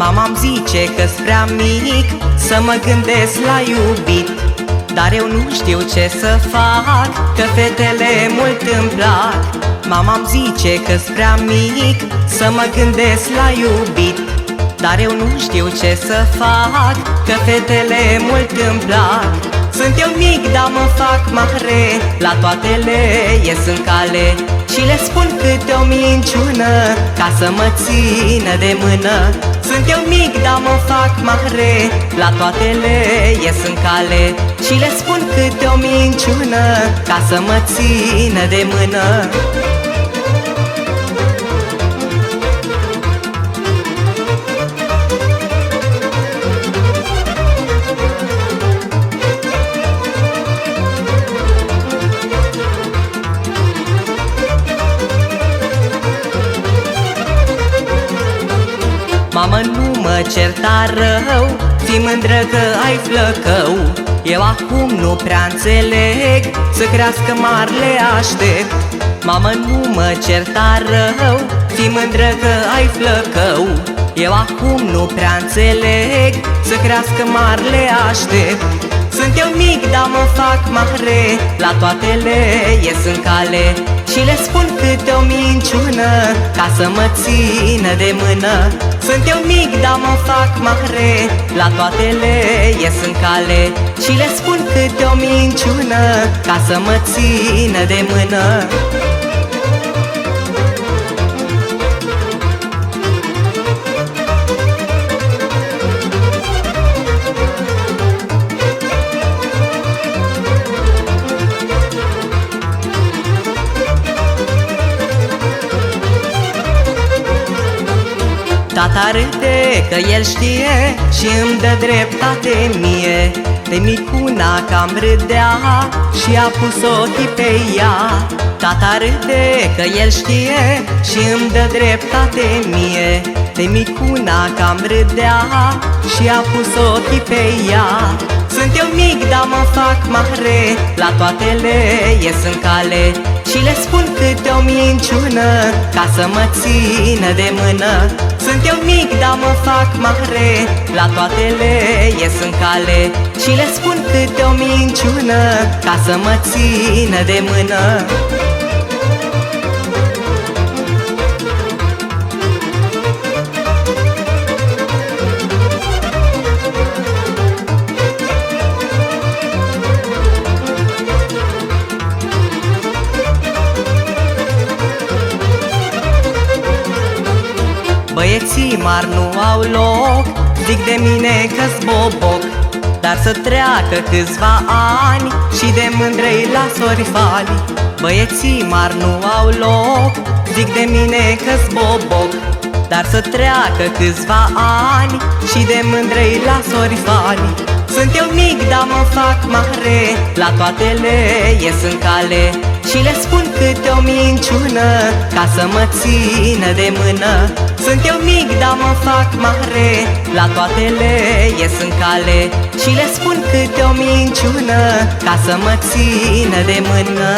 Mama-mi zice că-s prea mic să mă gândesc la iubit, dar eu nu știu ce să fac, că fetele mult îmi plac. Mama-mi zice că-s prea mic să mă gândesc la iubit, dar eu nu știu ce să fac, că fetele mult îmi plac. Sunt eu mic, dar mă fac mare, la toate le ies în cale și le spun câte o minciună, ca să mă țină de mână. Sunt eu mic, dar mă fac mare, la toate le ies în cale și le spun câte o minciună, ca să mă țină de mână. Mamă, nu mă certa rău, fii mândră că ai flăcău. Eu acum nu prea înțeleg, să crească mari le aștept. Mamă, nu mă certa rău, fii mândră că ai flăcău. Eu acum nu prea înțeleg, să crească mari le aștept. Sunt eu mic, dar mă fac mare, la toate le ies în cale și le spun câte o minciună, ca să mă țină de mână. Sunt eu mic, dar mă fac mare, la toate le ies în cale și le spun câte o minciună, ca să mă țină de mână. Tata râde că el știe și îmi dă dreptate mie. De micuna cam râdea și a pus ochii pe ea. Tata râde că el știe și îmi dă dreptate mie. De micuna cam râdea și a pus ochii pe ea. Sunt eu mic, dar mă fac mare, la toate le ies în cale și le spun câte o minciună, ca să mă țină de mână. Sunt eu mic, dar mă fac mare, la toate le ies în cale și le spun câte o minciună, ca să mă țină de mână. Băieții mari nu au loc, zic de mine că-s boboc, dar să treacă câțiva ani și de mândrei las orifani. Băieții mari nu au loc, zic de mine că-s boboc, dar să treacă câțiva ani și de mândrei las orifani. Sunt eu mic, dar mă fac mare, la toate le ies în cale și le spun câte o minciună, ca să mă țină de mână. Sunt eu mic, dar mă fac mare, la toate le ies în cale și le spun câte o minciună, ca să mă țină de mână.